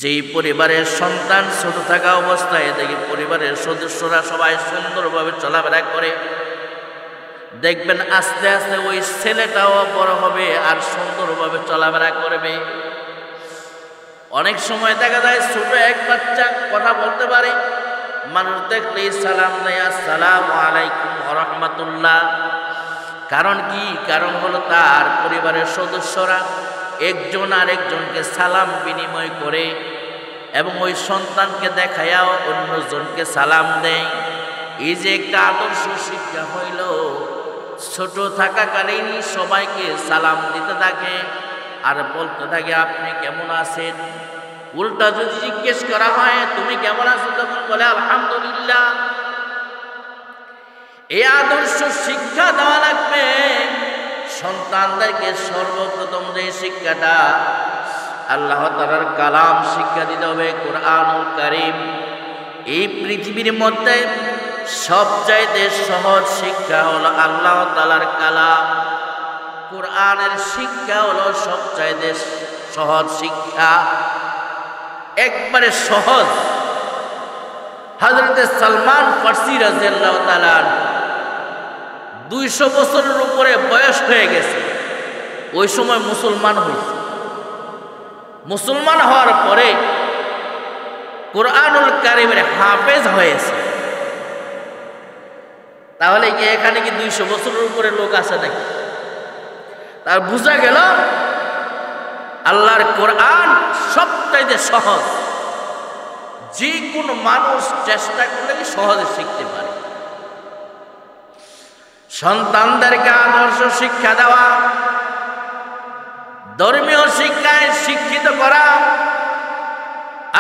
যেই পরিবারের সন্তান ছোট থাকা অবস্থায় দেখি পরিবারের সদস্যরা সবাই সুন্দরভাবে চলাফেরা করে, দেখবেন আস্তে আস্তে ওই ছেলেটাও বড় হবে আর সুন্দরভাবে চলাফেরা করবে। অনেক সময় দেখা যায় ছোট এক বাচ্চা কথা বলতে পারে, মানুষ দেখলেই সালাম দেয়, আসসালামু আলাইকুম ওয়া রাহমাতুল্লাহ। কারণ কি? কারণ হলো তার পরিবারের সদস্যরা একজন আরেকজনকে সালাম বিনিময় করে এবং ওই সন্তানকে দেখায়াও অন্যজনকে সালাম দেয়। এই যে একটা আদর্শ শিক্ষা হইল, ছোট থাকাকালীন সবাইকে সালাম দিতে থাকে আর বলতে থাকে আপনি কেমন আছেন। উল্টা যদি জিজ্ঞেস করা হয় তুমি কেমন আছো, তখন বলে আলহামদুলিল্লাহ। এই আদর্শ শিক্ষা দেওয়া লাগবে সন্তানদেরকে। সর্বপ্রথম যে শিক্ষাটা আল্লাহ তাআলার কালাম শিক্ষা দিতে হবে, কোরআনুল কারীম। এই পৃথিবীর মধ্যে সবচাইতে সহজ শিক্ষা হলো আল্লাহ তাআলার কালাম। কোরআনের শিক্ষা হলো সবচাইতে সহজ শিক্ষা, একবারে সহজ। হযরত সালমান ফারসি রাদিয়াল্লাহু তাআলা 200 বছরের উপরে বয়স হয়ে গেছে, ওই সময় মুসলমান হয়েছে। মুসলমান হওয়ার পরে কোরআনুল কারীমের হাফেজ হয়েছে। তাহলে কি এখানে কি 200 বছরের উপরে লোক আছে নাকি? তার বোঝা গেল আল্লাহর কোরআন সবচাইতে সহজ, যে কোনো মানুষ চেষ্টা করলে সহজে শিখতে পারে। সন্তানদেরকে আদর্শ শিক্ষা দেওয়া, ধর্মীয় শিক্ষায় শিক্ষিত করা,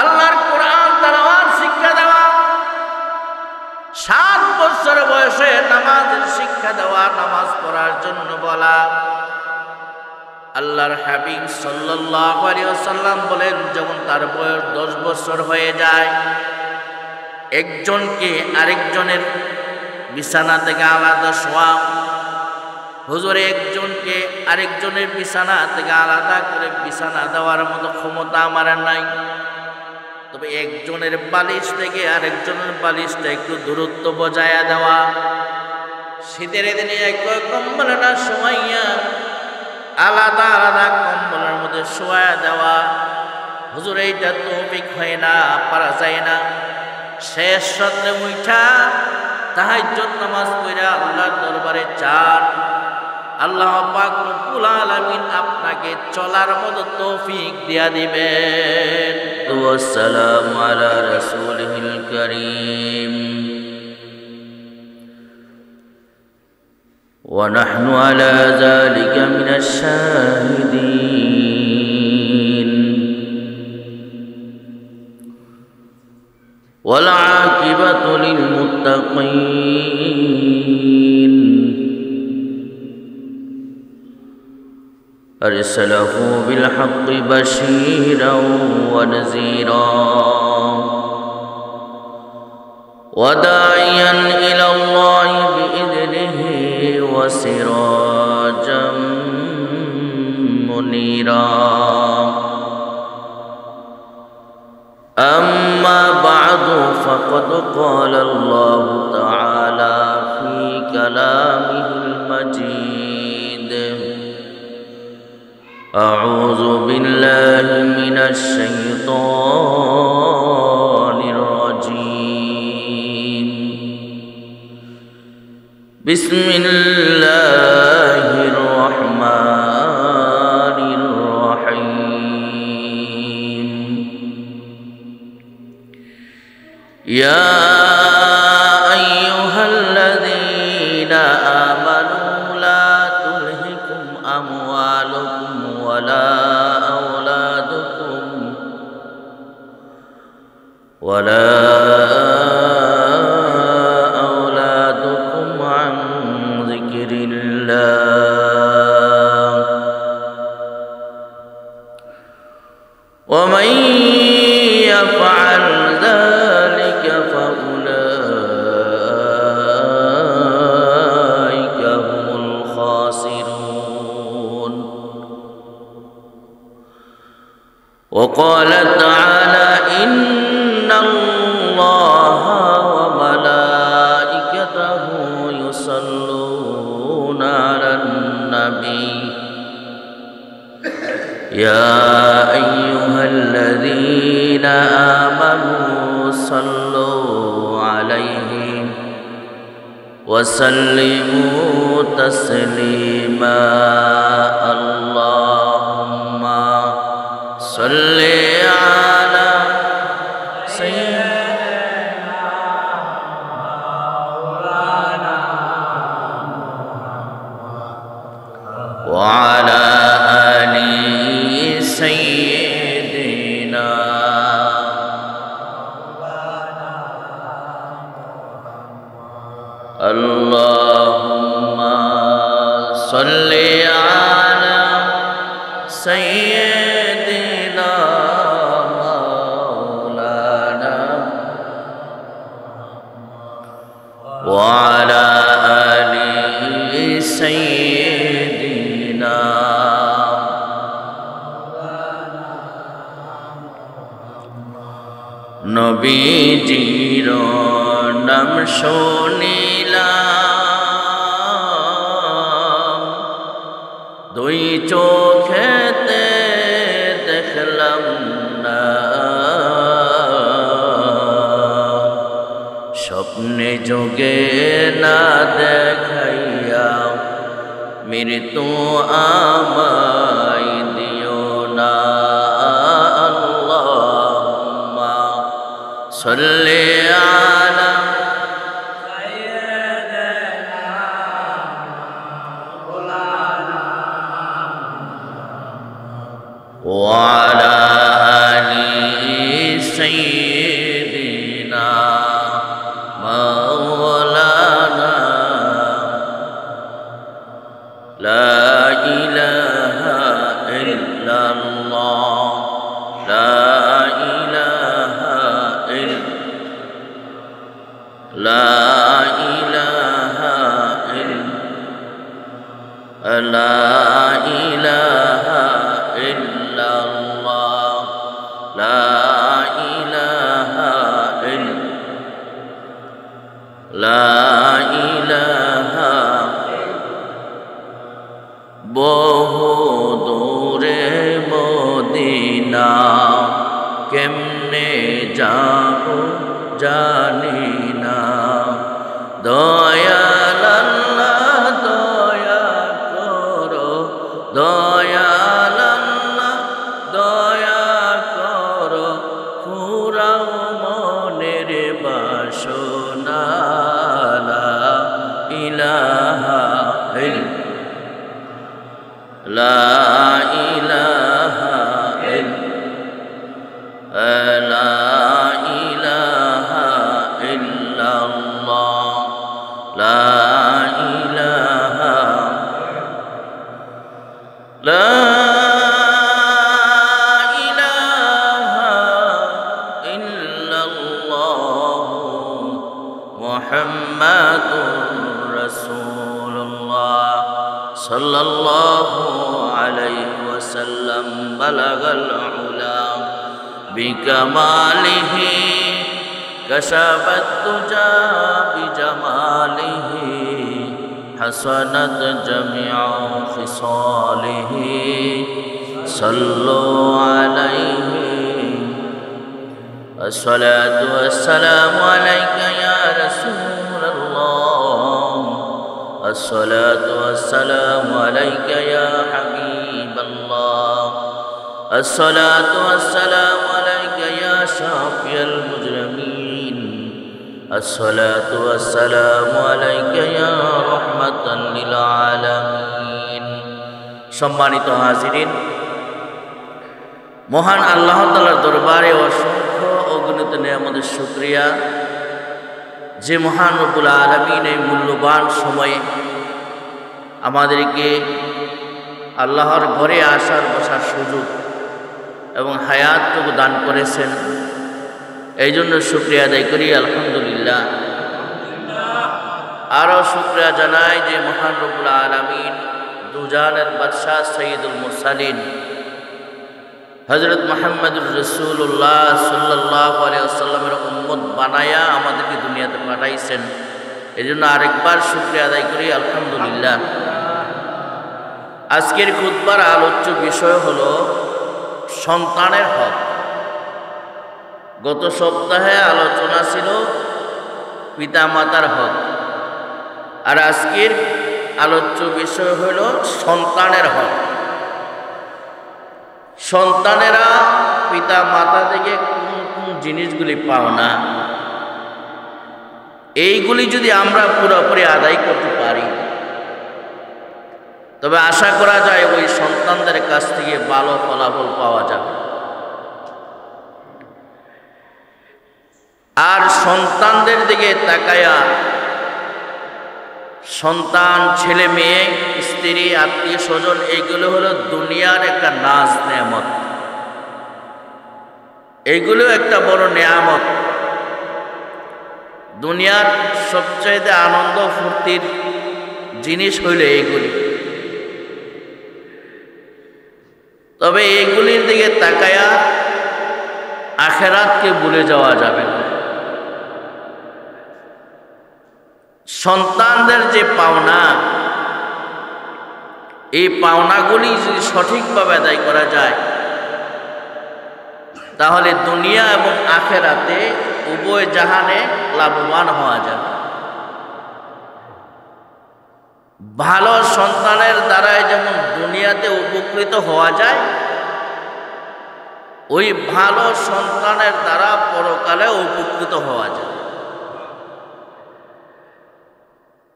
আল্লাহর কোরআন তেলাওয়াত শিক্ষা দেওয়া, 7 বছর বয়সে নামাজের শিক্ষা দেওয়া, নামাজ পড়ার জন্য বলা। আল্লাহর হাবিব সাল্লাল্লাহু আলাইহি ওয়াসাল্লাম বলেন, যখন তার বয়স 10 বছর হয়ে যায়, একজনকে আরেকজনের বিছানা থেকে আলাদা শোয়া। হুজুর, একজনকে আরেকজনের বিছানা থেকে আলাদা করে বিছানা দেওয়ার মতো ক্ষমতা আমার নাই, তবে একজনের বালিশ থেকে আরেকজনের বালিশটা একটু দূরত্ব বজায় দেওয়া। শীতের দিনে এক কম্বলে না শোয়াইয়া আলাদা আলাদা কম্বলের মধ্যে শোয়া দেওয়া। হুজুর, এইটা তৌফিক হয় না, পারা যায় না। শেষ রাতে উঠা তাহাজ্জুদ নামাজ পড়া আল্লাহর দরবারে চান, আল্লাহ পাক রব্বুল আলামিন আপনাকে চলার মতো তৌফিক দিয়া দিবেন। ওয়াসসালামু আলা রাসূলিল কারীম ওয়া নাহনু আলা যালিকা মিনাশ শাহিদিন ওয়াল আকিবাতু লিল মুত্তাকিন। أرسله بالحق بشيرا ونذيرا وداعيا إلى الله بإذنه وسراجا منيرا. أما بعد فقد قال الله تعالى في كلامه المجيد: أعوذ بالله من الشيطان الرجيم. بسم الله الرحمن الرحيم. يا أيها الذين آمنوا لا تلهكم أموالكم ولا أولادكم عن ذكر الله ومن يفعل ذلك فأولئك هم الخاسرون. وقال تعالى: الذين آمنوا صلوا عليه وسلموا تسليما اللهم صل على سيدنا مولانا وعلى آل سيدنا اللهم صل على سيدنا مولانا وعلى آل سيدنا নবীজির নাম শুনিলাম দুই চোখেতে দেখলাম না স্বপ্নে যোগে না দেখাইয়া মৃত্যু আমায় দিও না আল্লাহুম্মা সাল্লি আলা সাইয়্যিদিনা মাওলানা ওয়া আলা আলি সাইয়্যিদিনা মাওলানা লা ইলাহা ইল্লাল্লাহ লা ইলাহা لا إله إلا لا إله إلا الله لا إله إلا لا إله বহু দূরে মদিনা কেমনে যাব জানি না দয়াল আল্লাহ দয়া করো দয়াল আল্লাহ দয়া করো ফুরাও মনের বাসনা লা ইলাহা ইল্লাল্লাহ লা ইলাহা ইল্লাল্লাহ لا إله إلا الله محمد رسول الله صلى الله عليه وسلم بلغ العلا بكماله كشف الدجى بجماله حسنت جميع خصاله صلوا عليه الصلاة والسلام عليك يا رسول الله الصلاة والسلام عليك يا حبيب الله الصلاة والسلام عليك يا شافي المجرمين الصلاة والسلام عليك يا رحمة للعالمين সম্মানিত হাজিরিন মহান আল্লাহ তাআলার দরবারে অসংখ্য অগণিত নিয়ামতের শুকরিয়া যে মহান রব্বুল আলামিন এই মূল্যবান সময়ে আমাদেরকে আল্লাহর ঘরে আসার বসার সুযোগ এবং হায়াতটুকু দান করেছেন এই জন্য শুকরিয়া আদায় করি আলহামদুলিল্লাহ আরও শুকরিয়া জানাই যে মহান রব্বুল আলামিন দুজানের বাদশাহ সৈয়দুল মুরসালিন হযরত মুহাম্মদুর রাসূলুল্লাহ সাল্লাল্লাহু আলাইহি ওয়াসাল্লামের উম্মত বানায়া আমাদেরকে দুনিয়াতে পাঠাইছেন এই জন্য আরেকবার শুকরিয়া আদায় করি আলহামদুলিল্লাহ। আজকের খুতবার আলোচ্য বিষয় হলো সন্তানের হক। গত সপ্তাহে আলোচনা ছিল পিতা মাতার হক, আর আজকের আলোচ্য বিষয় হল সন্তানের হক। সন্তানেরা পিতা মাতা থেকে কোন কোন জিনিসগুলি পাও না, এইগুলি যদি আমরা পুরোপুরি আদায় করতে পারি তবে আশা করা যায় ওই সন্তানদের কাছ থেকে ভালো ফলাফল পাওয়া যাবে। আর সন্তানদের দিকে তাকায়া সন্তান, ছেলে মেয়ে, স্ত্রী, আত্মীয় স্বজন, এইগুলো হলো দুনিয়ার একটা নাজ নেয়ামত। এইগুলো একটা বড় নেয়ামত। দুনিয়ার সবচাইতে আনন্দ ফুর্তির জিনিস হইল এইগুলি। তবে এইগুলির দিকে তাকায়া আখেরাতকে ভুলে যাওয়া যাবে না। সন্তানদের যে পাওনা, এই পাওনাগুলি যদি সঠিকভাবে আদায় করা যায় তাহলে দুনিয়া এবং আখেরাতে উভয় জাহানে লাভবান হওয়া যাবে। ভালো সন্তানের দ্বারাই যেমন দুনিয়াতে উপকৃত হওয়া যায়, ওই ভালো সন্তানের দ্বারা পরকালে উপকৃত হওয়া যায়।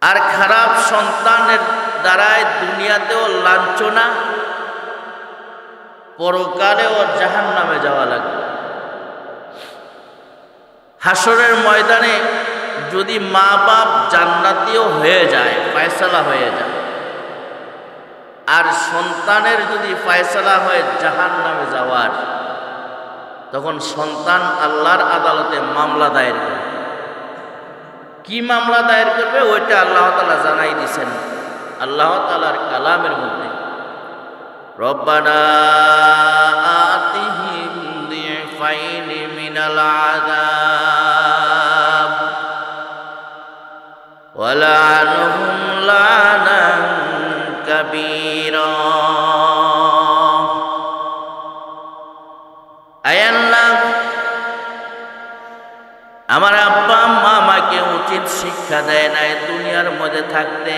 আর খারাপ সন্তানের দ্বারাই দুনিয়াতেও লাঞ্ছনা, পরকালেও জাহান্নামে যাওয়া লাগবে। হাসরের ময়দানে যদি মা বাপ জান্নাতীয় হয়ে যায়, ফয়সালা হয়ে যায়, আর সন্তানের যদি ফয়সালা হয় জাহান্নামে যাওয়ার, তখন সন্তান আল্লাহর আদালতে মামলা দায়ের করবে। কি মামলা দায়ের করবে ওইটা আল্লাহ তাআলা জানাই দিয়েছেন আল্লাহ তাআলার কালামের মধ্যে। রব্বানা আতিহিম দিফাইনি মিনাল আযাব ওয়ালআনহুম লানান কাবীরা। আয় আল্লাহ, আমার আব্বা আম্মা আমাকে উচিত শিক্ষা দেয় নাই দুনিয়ার মধ্যে থাকতে।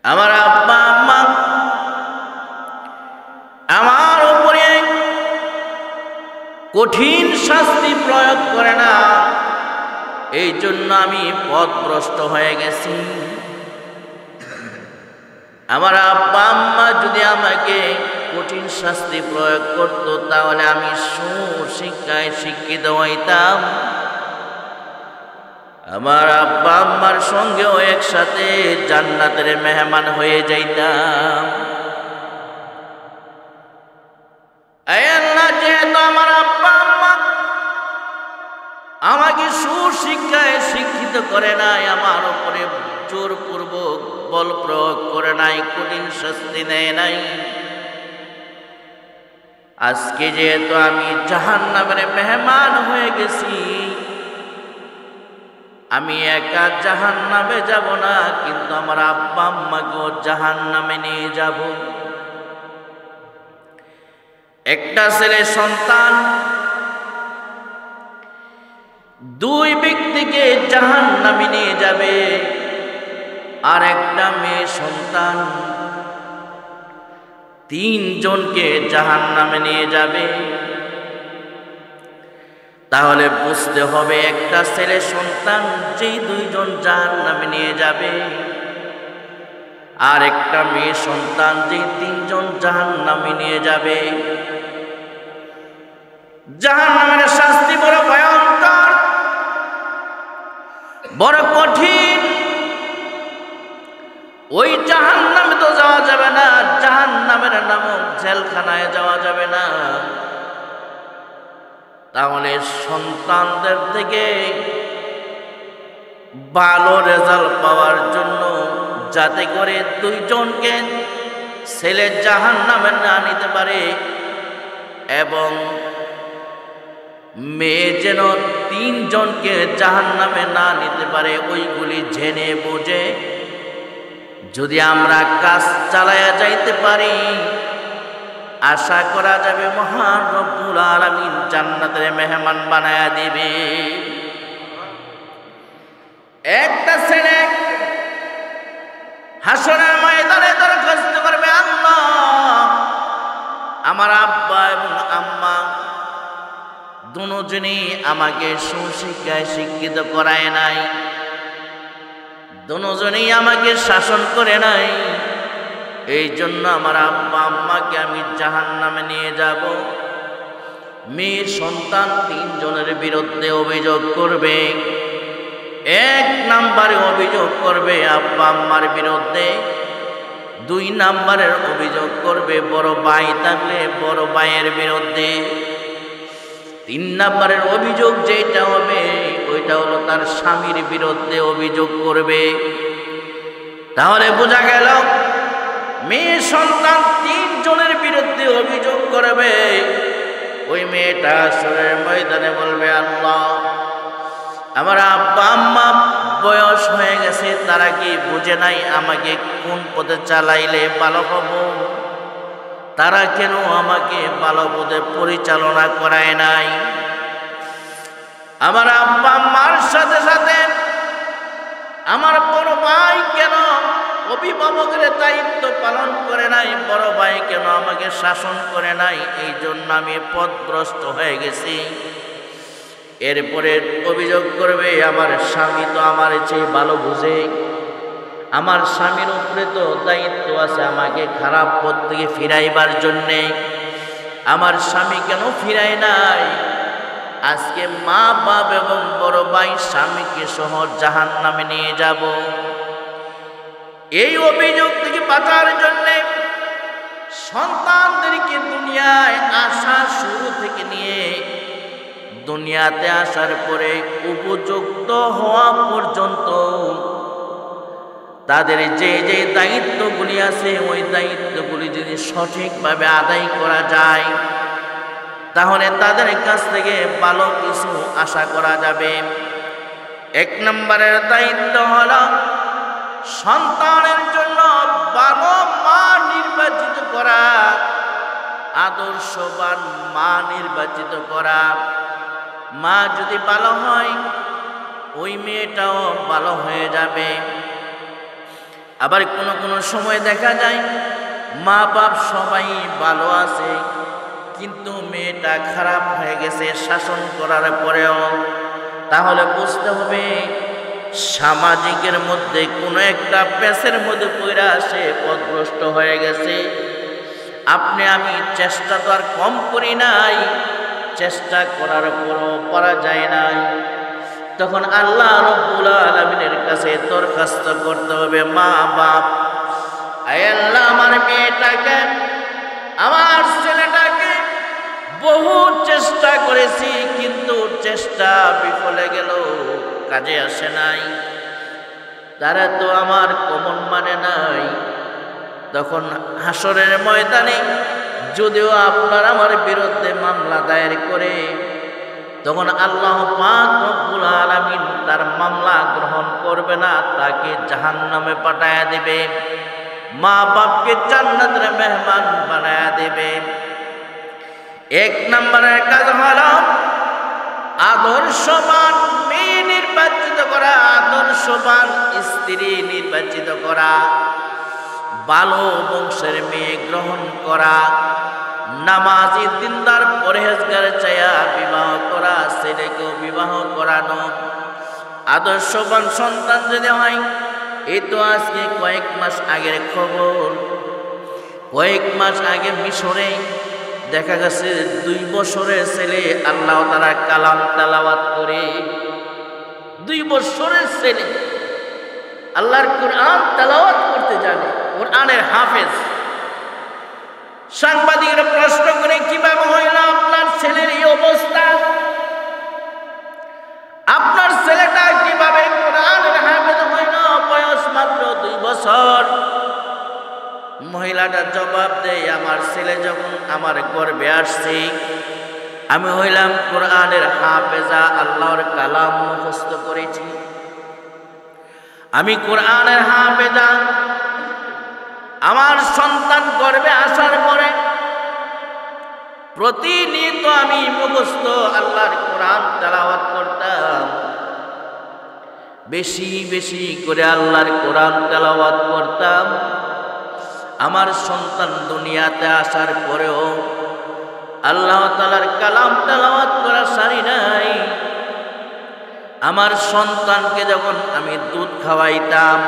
আমার আব্বা আম্মা আমার উপরে কঠিন শাস্তি প্রয়োগ করে না, এই জন্য আমি পথভ্রষ্ট হয়ে গেছি। আমার আব্বা আম্মা যদি আমাকে কঠিন শাস্তি প্রয়োগ করত তাহলে আমি সুশিক্ষায় শিক্ষিত হইতাম, আমার আব্বা আম্মার সঙ্গেও একসাথে জান্নাতের মেহমান হয়ে যাইতাম। আয় আল্লাহ, যেহেতু আমার আব্বা আম্মা আমাকে সুশিক্ষায় শিক্ষিত করে নাই, আমার উপরে জোরপূর্বক বল প্রয়োগ করে নাই, কঠিন শাস্তি নেয় নাই, আজকে যেহেতু আমি জাহান্নামের মেহমান হয়ে গেছি, আমি একা জাহান্নামে যাব না, কিন্তু আমার আব্বা আম্মাকেও জাহান্নামে নিয়ে যাব। একটা ছেলে সন্তান দুই ব্যক্তিকে জাহান্নামে নিয়ে যাবে, আর একটা মেয়ে সন্তান তিনজনকে জাহান্নামে নিয়ে যাবে। তাহলে বুঝতে হবে একটা ছেলে সন্তান যেই দুইজন জাহান্নামে নিয়ে যাবে, আর একটা মেয়ে সন্তান যেই তিনজন জাহান্নামে নিয়ে যাবে, জাহান্নামের শাস্তি বড় ভয়ঙ্কর, বড় কঠিন। ওই জাহান্নামে তো যাওয়া যাবে না, জাহান্নামের নামক জেলখানায় যাওয়া যাবে না। তাহলে সন্তানদের থেকে ভালো রেজাল্ট পাওয়ার জন্য, যাতে করে দুইজনকে ছেলে জাহান্নামে না নিতে পারে এবং মেয়ে যেন তিনজনকে জাহান্নামে না নিতে পারে, ওইগুলি জেনে বুঝে যদি আমরা কাজ চালায়া যাইতে পারি আশা করা যাবে মহান রব্বুল আলামিন জান্নাতের মেহমান বানায়া দিবে। একটা ছেলে হাসরের ময়দানে দরখাস্ত করবে, আল্লাহ আমার আব্বা এবং আম্মা দুজনেই আমাকে সুশিক্ষায় শিক্ষিত করায় নাই, দুজনেই আমাকে শাসন করে নাই, এই জন্য আমার আব্বা আম্মাকে আমি জাহান্নামে নিয়ে যাব। মেয়ে সন্তান 3 জনের বিরুদ্ধে অভিযোগ করবে। 1 নম্বরে অভিযোগ করবে আব্বা আম্মার বিরুদ্ধে, 2 নম্বরের অভিযোগ করবে বড় ভাই থাকলে বড় ভাইয়ের বিরুদ্ধে, 3 নম্বরের অভিযোগ যেটা হবে ওইটা হলো তার স্বামীর বিরুদ্ধে অভিযোগ করবে। তাহলে বোঝা গেল মেয়ে সন্তান 3 জনের বিরুদ্ধে অভিযোগ করবে। ওই মেয়েটা হাসরের ময়দানে বলবে, আল্লাহ আমার আব্বা আম্মা বয়স হয়ে গেছে, তারা কি বুঝে নাই আমাকে কোন পথে চালাইলে ভালো হব? তারা কেন আমাকে ভালো পথে পরিচালনা করায় নাই? আমার আব্বা আম্মার সাথে সাথে আমার বড় ভাই কেন অভিভাবকের দায়িত্ব পালন করে নাই? বড় ভাই কেন আমাকে শাসন করে নাই? এই জন্য আমি পথভ্রষ্ট হয়ে গেছি। এরপরে অভিযোগ করবে, আমার স্বামী তো আমার চেয়ে ভালো বুঝে, আমার স্বামীর উপরে তো দায়িত্ব আছে আমাকে খারাপ পথ থেকে ফিরাইবার জন্যে, আমার স্বামী কেন ফিরায় নাই? আজকে মা বাপ এবং বড় ভাই স্বামীকে সহ জাহান্নামে নিয়ে যাব। এই অভিযোগ থেকে বাঁচার জন্যে সন্তানদেরকে দুনিয়ায় আসা শুরু থেকে নিয়ে দুনিয়াতে আসার পরে উপযুক্ত হওয়া পর্যন্ত তাদের যে যে দায়িত্বগুলি আছে ওই দায়িত্বগুলি যদি সঠিকভাবে আদায় করা যায় তাহলে তাদের কাছ থেকে ভালো কিছু আশা করা যাবে। 1 নম্বরের দায়িত্ব হলো সন্তানের জন্য ভালো মা নির্বাচিত করা, আদর্শবান মা নির্বাচিত করা। মা যদি ভালো হয় ওই মেয়েটাও ভালো হয়ে যাবে। আবার কোনো কোনো সময় দেখা যায় মা বাপ সবাই ভালো আছে কিন্তু মেয়েটা খারাপ হয়ে গেছে শাসন করার পরেও, তাহলে বুঝতে হবে সামাজিকের মধ্যে কোনো একটা পেছের মধ্যে পড়ে সে পথভ্রষ্ট হয়ে গেছে। আপনি আমি চেষ্টা তো আর কম করি নাই, চেষ্টা করার পরও পারা যায় নাই, তখন আল্লাহ রাব্বুল আলামিনের কাছে দরখাস্ত করতে হবে, মা বাপ আয় আল্লাহ আমার মেয়েটাকে আমার ছেলেটাকে বহু চেষ্টা করেছি কিন্তু চেষ্টা বিফলে গেল, কাজে আসে নাই, তারা তো আমার কমন মানে নাই। তখন হাসরের ময়দানে যদিও আপনার আমার বিরুদ্ধে মামলা দায়ের করে তখন আল্লাহ পাক রব্বুল আলামিন তার মামলা গ্রহণ করবে না, তাকে জাহান্নামে পাঠায়া দেবে, মা বাপকে জান্নাতের মেহমান বানায়া দেবে। 1 নম্বরের কাজ হলো আদর্শবান মেয়ে নির্বাচিত করা, আদর্শবান স্ত্রী নির্বাচিত করা, ভালো বংশের মেয়ে গ্রহণ করা, নামাজি দিনদার পরহেজগার চায়া বিবাহ করা, ছেলেকেও বিবাহ করানো। আদর্শবান সন্তান যদি হয়, এই তো আজকে কয়েক মাস আগের খবর, কয়েক মাস আগে মিশরে দেখা গেছে 2 বছরের ছেলে আল্লাহ তাআলা কালাম তেলাওয়াত করে, 2 বছরের ছেলে আল্লাহর কোরআন তেলাওয়াত করতে জানে, কোরআনের হাফেজ। সাংবাদিকরা প্রশ্ন করে কিভাবে হইল আপনার ছেলের এই অবস্থা, আপনার ছেলেটা কিভাবে কোরআনের হাফেজ হইল, বয়স মাত্র 2 বছর। মহিলাটা জবাব দেয়, আমার ছেলে যখন আমার গর্ভে আসছে আমি হইলাম কোরআনের হাফেজা, আল্লাহর কালাম মুখস্থ করেছি, আমি কোরআনের হাফেজা। আমার সন্তান গর্ভে আসার পরে প্রতিনিয়ত আমি মুখস্থ আল্লাহর কোরআন তেলাওয়াত করতাম, বেশি বেশি করে আল্লাহর কোরআন তেলাওয়াত করতাম। আমার সন্তান দুনিয়াতে আসার পরেও আল্লাহ তাআলার কালাম তেলাওয়াত করা সারি নাই। আমার সন্তানকে যখন আমি দুধ খাওয়াইতাম,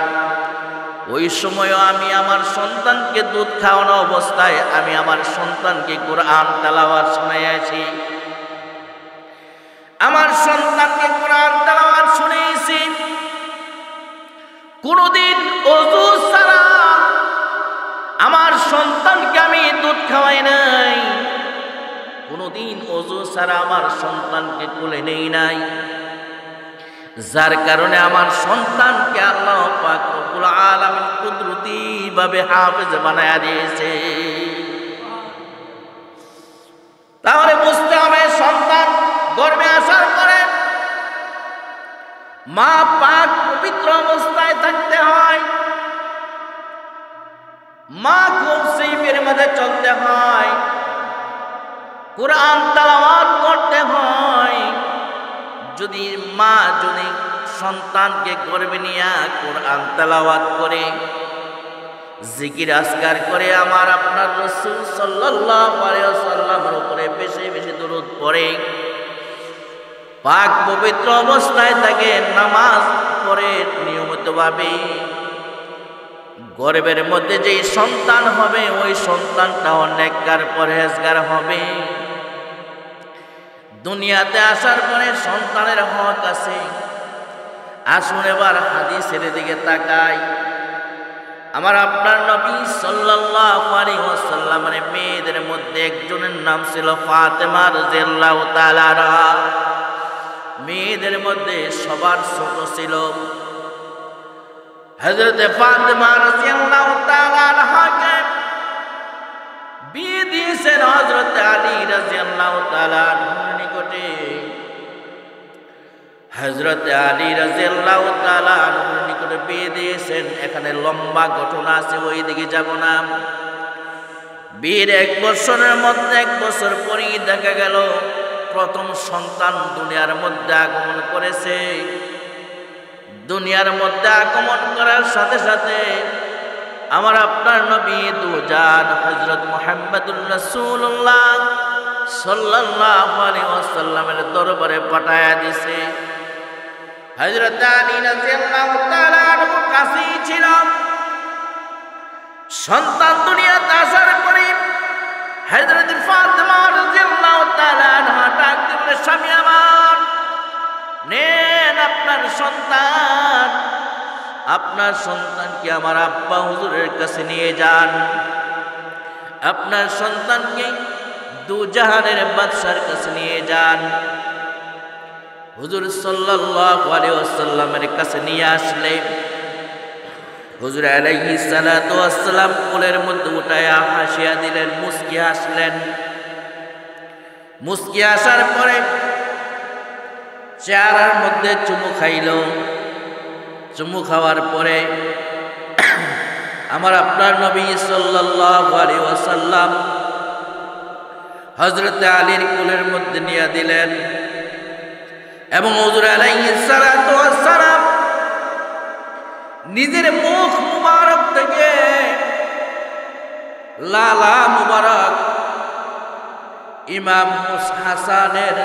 ওই সময়ও আমি আমার সন্তানকে দুধ খাওয়ানো অবস্থায় আমি আমার সন্তানকে কোরআন তেলাওয়াত শোনাইয়াছি। আমার সন্তানকে কোরআন তেলাওয়াত শুনিয়েছি। কোনদিন ওযু ছাড়া আমার সন্তানকে আমি দুধ খাওয়াই নাই। কোনদিন ওযু ছাড়া আমার সন্তানকে কোলে নেই নাই। যার কারণে আমার সন্তানকে আল্লাহ পাক রব্বুল আলামিন কুদরতি ভাবে হাফেজ বানায়া দিয়েছে। তাহলে বুঝতে হবে সন্তান গর্ভে আসার পরে মা পাক পবিত্র অবস্থায় থাকতে হয়, মা কৌশিবের মধ্যে চলতে হয়, কোরআন তেলাওয়াত করতে হয়। যদি মা সন্তানকে গর্ভে নিয়ে কোরআন তেলাওয়াত করে, জিকির আজকার করে, আমার আপনার রাসূল সাল্লাল্লাহু আলাইহি ওয়াসাল্লামের উপরে বেশি বেশি দরুদ পড়ে, পাক পবিত্র অবস্থায় থাকে, নামাজ পড়ে নিয়মিতভাবে, গর্ভের মধ্যে যেই সন্তান হবে ওই সন্তানটা নেককার পরহেজগার হবে। দুনিয়াতে আসার পরে সন্তানের হক আছে। আসুন এবার হাদিসের দিকে তাকাই। আমার আপনার নবী সাল্লাল্লাহু আলাইহি ওয়াসাল্লামের মেয়েদের মধ্যে একজনের নাম ছিল ফাতেমা রাদিয়াল্লাহু তাআলা আনহা। মেয়েদের মধ্যে সবার ছোট ছিল হযরত ফাতেমা রাদিয়াল্লাহু তাআলা আনহাকে বিয়ে দিয়েছেন হযরত আলী রাদিয়াল্লাহু তাআলা আনহুর নিকটে। হযরত আলী রাদিয়াল্লাহু তাআলা আনহুর নিকটে বিয়ে দিয়েছেন। এখানে লম্বা ঘটনা আছে, ওই দিকে যাব না। বিয়ের 1 বছরের মধ্যে 1 বছর পরেই দেখা গেল প্রথম সন্তান দুনিয়ার মধ্যে আগমন করেছে। দুনিয়ার মধ্যে আগমন করার সাথে সাথে আমার আপনার নবী দুজান হযরত মুহাম্মদুর রাসূলুল্লাহ সাল্লাল্লাহু আলাইহি ওয়াসাল্লামের দরবারে পাঠায়া দিয়েছে। হযরত আলী রাদিয়াল্লাহু তাআলা আনহু কাছেই ছিল। সন্তান দুনিয়াতে আসার পরে হযরত ফাতেমা রাদিয়াল্লাহু তাআলা আনহা ডাক দিলেন, স্বামী আমার, নেন আপনার সন্তান, আপনার সন্তানকে আমার আব্বা হুজুরের কাছে নিয়ে যান। আপনার সন্তানকে দুজাহানের বাদশার কাছে নিয়ে যান। হুজুর সাল্লাল্লাহু আলাইহি ওয়াসাল্লামের কাছে নিয়ে আসলে হুজুর আলাইহিস সালাতু ওয়াস সালাম কোলের মধ্যে উঠায়া হাসিয়া দিলেন, মুস্কি হাসলেন। মুস্কি আসার পরে চেহারার মধ্যে চুমু খাইল। চুমু খাওয়ার পরে আমার আপনার নবী সাল্লাল্লাহু আলাইহি ওয়াসাল্লাম হযরত আলীর কোলের মধ্যে নিয়ে দিলেন এবং হুজুর আলাইহিস সালাতু ওয়াস সালাম নিজের মুখ মুবারক থেকে লালা মুবারক ইমাম হাসানের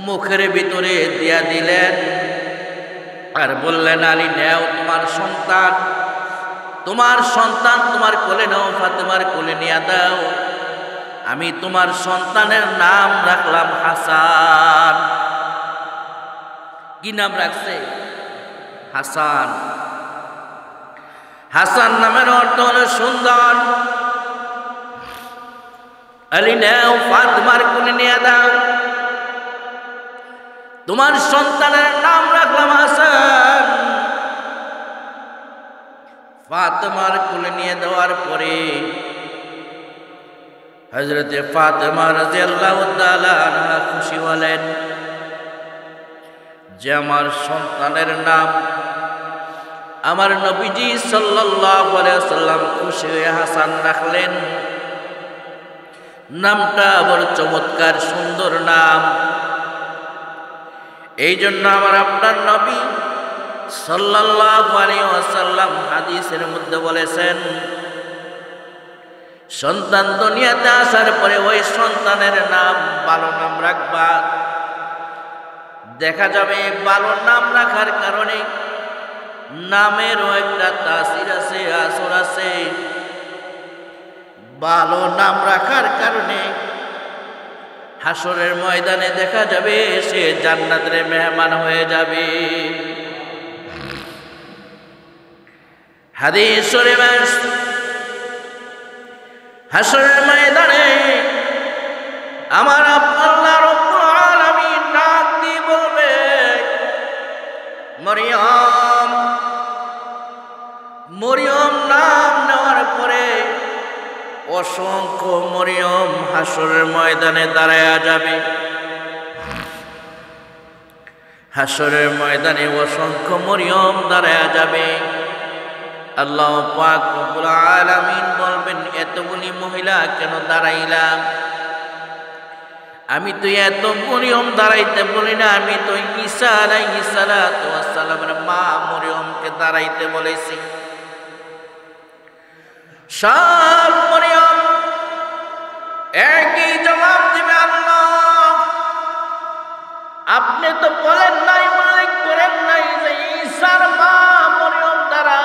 মুখের ভিতরে দিয়া দিলেন আর বললেন, আলী নেও তোমার সন্তান, তোমার সন্তান তোমার কোলে নাও, ফাতেমার কোলে নিয়ে দাও। আমি তোমার সন্তানের নাম রাখলাম হাসান। কি নাম রাখছে? হাসান। হাসান নামের অর্থ হলো সুন্দর। আলী নেও ফাতেমার কোলে নিয়ে দাও, তোমার সন্তানের নাম রাখলাম হাসান। ফাতেমার কোলে নিয়ে দেওয়ার পরে হযরত ফাতেমা রাদিয়াল্লাহু তাআলা আনহা খুশি হলেন যে আমার সন্তানের নাম আমার নবীজি সাল্লাল্লাহু আলাইহি ওয়াসাল্লাম খুশি হয়ে হাসান রাখলেন। নামটা বড় চমৎকার সুন্দর নাম। এই জন্য আমার আপনার নবী সাল্লাল্লাহু আলাইহি ওয়াসাল্লাম হাদিসের মধ্যে বলেছেন, সন্তান দুনিয়াতে আসার পরে ওই সন্তানের নাম ভালো নাম রাখবা। দেখা যাবে ভালো নাম রাখার কারণে নামেরও একটা তাসির আছে, আসর আছে। ভালো নাম রাখার কারণে হাসরের ময়দানে দেখা যাবে সে জান্নাতের মেহমান হয়ে যাবে। হাদিস শরীফ হাসরের ময়দানে আমার আল্লাহ রব্বুল আলামিন ডাক দিয়ে বলবে, মরিয়ম। মরিয়ম নাম নেওয়ার পরে অসংখ্য মরিয়ম হাসরের ময়দানে দাঁড়ায়া যাবে। হাসরের ময়দানে অসংখ্য মরিয়ম দাঁড়ায়া যাবে। আল্লাহ পাক রব্বুল আলামিন বলবেন, এতগুলি মহিলা কেন দাঁড়াইলা? আমি তো এত মরিয়ম দাঁড়াইতে বলি না, আমি তো ঈসা আলাইহিস সালাতু ওয়াস সালামের মা মরিয়মকে দাঁড়াইতে বলেছি। সব মরিয়ম একই জবাব দিবে, আল্লাহ আপনি তো বলেন নাই, উল্লেখ করেন নাই যে ঈসার মা মরিয়ম দ্বারা,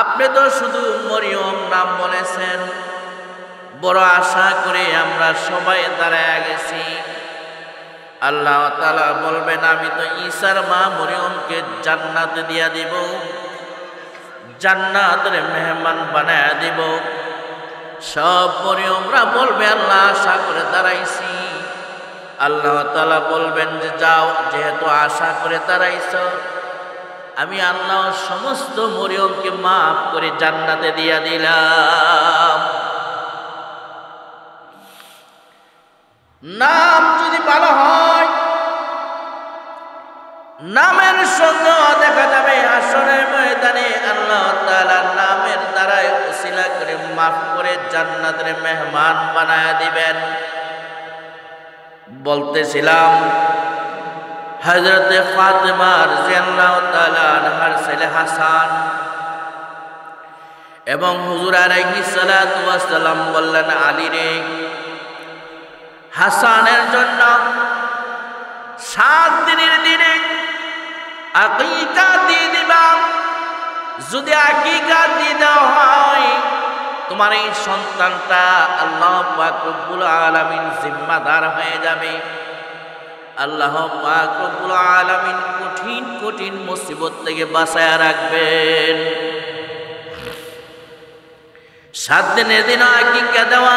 আপনি তো শুধু মরিয়ম নাম বলেছেন। বড় আশা করে আমরা সবাই দাঁড়ায় গেছি। আল্লাহ তাআলা বলবেন, আমি তো ঈসার মা মরিয়মকে জান্নাতে দিয়া দিব, জান্নাতের মেহমান বানায়া দিব। সব মরিয়মরা বলবে, আল্লাহ আশা করে দাঁড়াইছি। আল্লাহ তাআলা বলবেন যে যাও, যেহেতু আশা করে দাঁড়াইছ, আমি আল্লাহ সমস্ত মরিয়মকে মাফ করে জান্নাতে দিয়া দিলাম। নাম যদি ভালো হয়, নামের সঙ্গে দেখা যাবে হাসরের ময়দানে আল্লাহ তাআলা নামের দ্বারাই ওসিলা করে মাফ করে জান্নাতের মেহমান বানায়া দিবেন। বলতেছিলাম হযরতে ফাতেমা রাদিয়াল্লাহু তাআলা আনহার ছেলে হাসান এবং হুজুর আলাইহিস সালাতু ওয়াস সালাম বললেন, আলী রে, হাসানের জন্য 7 দিনের দিনে আকিকা দিয়ে দিবা। যদি আকিকা দিয়ে দেওয়া হয়, তোমার এই সন্তানটা আল্লাহ পাক রব্বুল আলামিন জিম্মাদার হয়ে যাবে। আল্লাহ পাক রব্বুল আলামিন কঠিন কঠিন মুসিবত থেকে বাঁচায়া রাখবেন। 7 দিনের দিন আকিকা দেওয়া,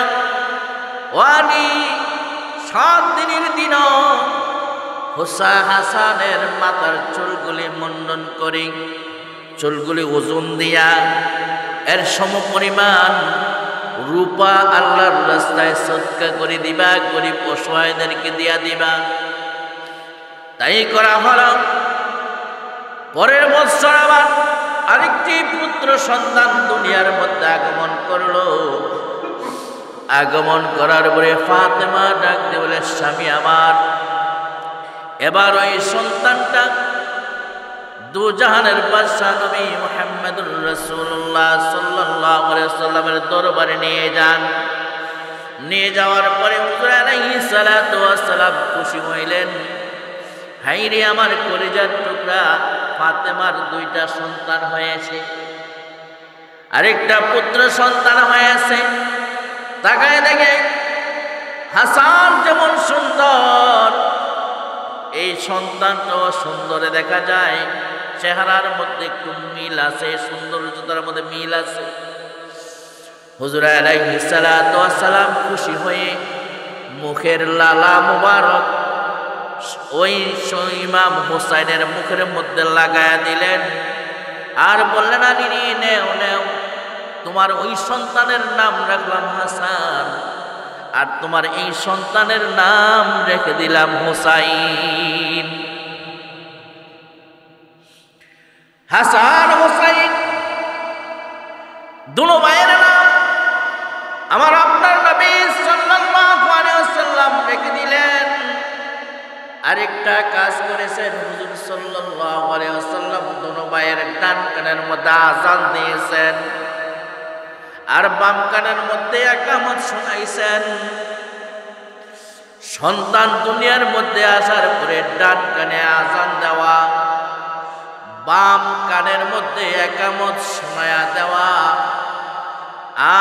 ওয়ানি 7 দিনের দিন হাসানের মাথার চুলগুলি মুন্ডন করে, চুলগুলি ওজন দিয়া এর সমপরিমাণ রূপা আল্লাহর রাস্তায় সদকা করে দিবা, গরিব অসহায়দেরকে দিয়া দিবা। তাই করা হলো। পরের বছর আবার আরেকটি পুত্র সন্তান দুনিয়ার মধ্যে আগমন করলো। আগমন করার পরে ফাতেমা ডাক দিয়ে বলে, স্বামী আমার, এবার ওই সন্তানটা দুজাহানের বাদশাহ নবী মুহাম্মদুর রাসূলুল্লাহ সাল্লাল্লাহু আলাইহি ওয়াসাল্লামের দরবারে নিয়ে যান। নিয়ে যাওয়ার পরে হুজুর আলাইহিস সালাতু ওয়াস সালাম খুশি হইলেন। হাইরে আমার কলিজার টুকরা, ফাতেমার 2টা সন্তান হয়েছে, আরেকটা পুত্র সন্তান হয়েছে। তাকায় দেখে হাসান যেমন সুন্দর, এই সন্তানটাও সুন্দরে দেখা যায়। চেহারার মধ্যে একটু মিল আছে, সৌন্দর্যতার মধ্যে মিল আছে। হুজুর আলাইহিস সালাতু ওয়াস সালাম খুশি হয়ে মুখের লালা মুবারক ওই ইমাম হুসাইনের মুখের মধ্যে লাগায়া দিলেন আর বললেন, আলী নেও নেও, তোমার ওই সন্তানের নাম রাখলাম হাসান, আর তোমার এই সন্তানের নাম রেখে দিলাম হুসাইন। হাসান হুসাইন দুনো ভাইয়ের নাম আমার আপনার নবী সাল্লাল্লাহু আলাইহি ওয়াসাল্লাম রেখে দিলেন। আরেকটা কাজ করেছেন হুজুর সাল্লাল্লাহু আলাইহি ওয়াসাল্লাম দোনো ভাইয়ের ডান কানের মধ্যে আযান দিয়েছেন আর বাম কানের মধ্যে ইকামত শোনাইছেন। সন্তান দুনিয়ার মধ্যে আসার পরে ডান কানে আযান দেওয়া, বাম কানের মধ্যে ইকামত শোনায়া দেওয়া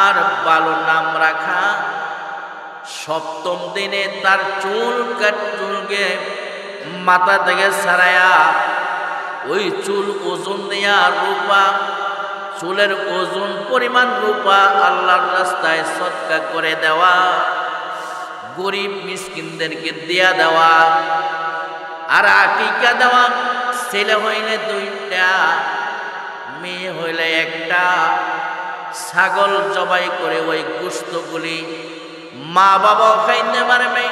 আর ভালো নাম রাখা। সপ্তম দিনে তার চুলকে মাথা থেকে ছাড়ায়া ওই চুল ওজন দেয়া রূপা, চুলের ওজন পরিমাণ রূপা আল্লাহর রাস্তায় সদকা করে দেওয়া, গরিব মিসকিনদেরকে দিয়া দেওয়া। আর আকিকা দেওয়া, ছেলে হইলে 2টা, মেয়ে হইলে 1টা। ছাগল জবাই করে ওই গোশতগুলি মা বাবাও খাইতে পারবে,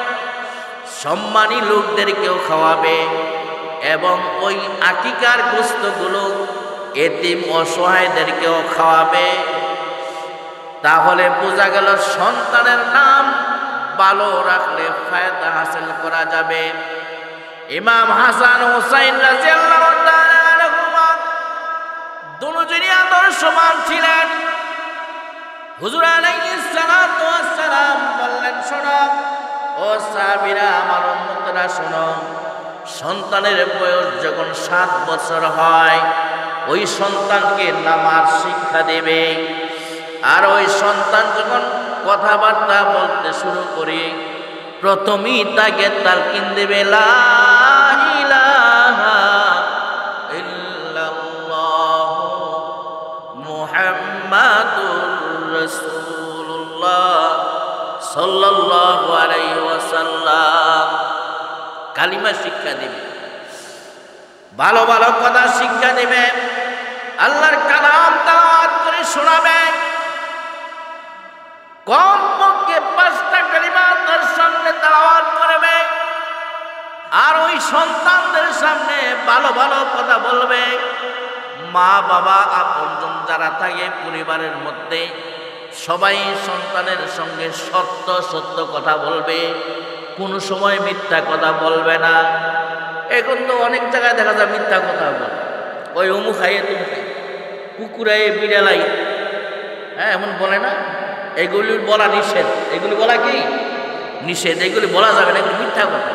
সম্মানী লোকদেরকেও খাওয়াবে এবং ওই আকিকার গোশতগুলো এতিম অসহায়দেরকেও খাওয়াবে। তাহলে বোঝা গেল সন্তানের নাম ভালো রাখলে ফায়দা হাসিল করা যাবে। ইমাম হাসান হুসাইন রাদিয়াল্লাহু তাআলা আনহুমা দুজনই আদর্শবান ছিলেন। হুজুর আলাইহিস সালাতু ওয়াস সালাম বললেন, শোনো ও সাহাবীরা, আমার উম্মতরা শোনো, সন্তানের বয়স যখন 7 বছর হয় ওই সন্তানকে নামাজ শিক্ষা দেবে। আর ওই সন্তান যখন কথাবার্তা বলতে শুরু করে প্রথমেই তাকে তালকিন দেবে, লা ইলাহা ইল্লাল্লাহু মুহাম্মাদুর রাসূলুল্লাহ সাল্লাল্লাহু আলাইহি ওয়াসাল্লাম। কালিমা শিক্ষা দেবে, ভালো ভালো কথা শিক্ষা দেবে, আল্লাহর কালাম তেলাওয়াত করে শোনাবে। কমপক্ষে 5টা কালিমা তার সামনে তেলাওয়াত করবে আর ওই সন্তানদের সামনে ভালো ভালো কথা বলবে। মা বাবা আপনজন যারা থাকে পরিবারের মধ্যে সবাই সন্তানের সঙ্গে সত্য সত্য কথা বলবে, কোনো সময় মিথ্যা কথা বলবে না। এখন তো অনেক জায়গায় দেখা যায় মিথ্যা কথা বলে, ওই অমুক খাইয়ে তুমি কুকুরাই বিড়ালাই, হ্যাঁ এমন বলে না। এগুলি বলা নিষেধ, এগুলি বলা কি নিষেধ, এগুলি বলা যাবে না, এগুলি মিথ্যা কথা।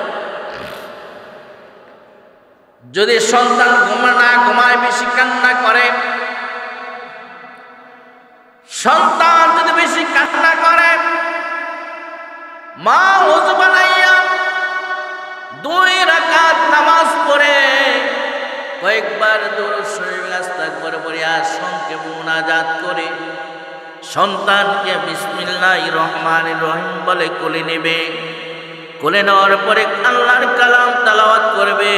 যদি সন্তান ঘুমায় বেশি কান্না করে, সন্তান যদি বেশি কান্না করে, মা ওযু বানাইয়া 2 রাকাত নামাজ পড়ে কয়েকবার দুরূদ শরীফ আস্তাগফির পড়িয়া সংক্ষেপে মুনাজাত করে সন্তানকে বিসমিল্লাহির রহমানির রহিম বলে কোলে নেবে। কোলে নেওয়ার পরে আল্লাহর কালাম তেলাওয়াত করবে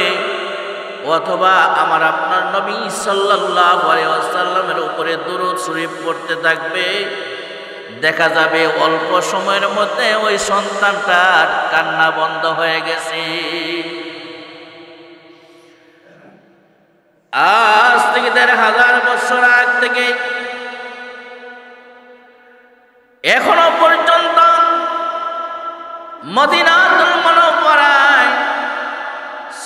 অথবা আমার আপনার নবী সাল্লাল্লাহু আলাইহি ওয়াসাল্লামের উপরে দুরূদ শরীফ পড়তে থাকবে। দেখা যাবে অল্প সময়ের মধ্যে ওই সন্তানটার কান্না বন্ধ হয়ে গেছে। আজ থেকে 1500 বছর আগ থেকে এখনো পর্যন্ত মদিনাতুল মুনাওয়ারায়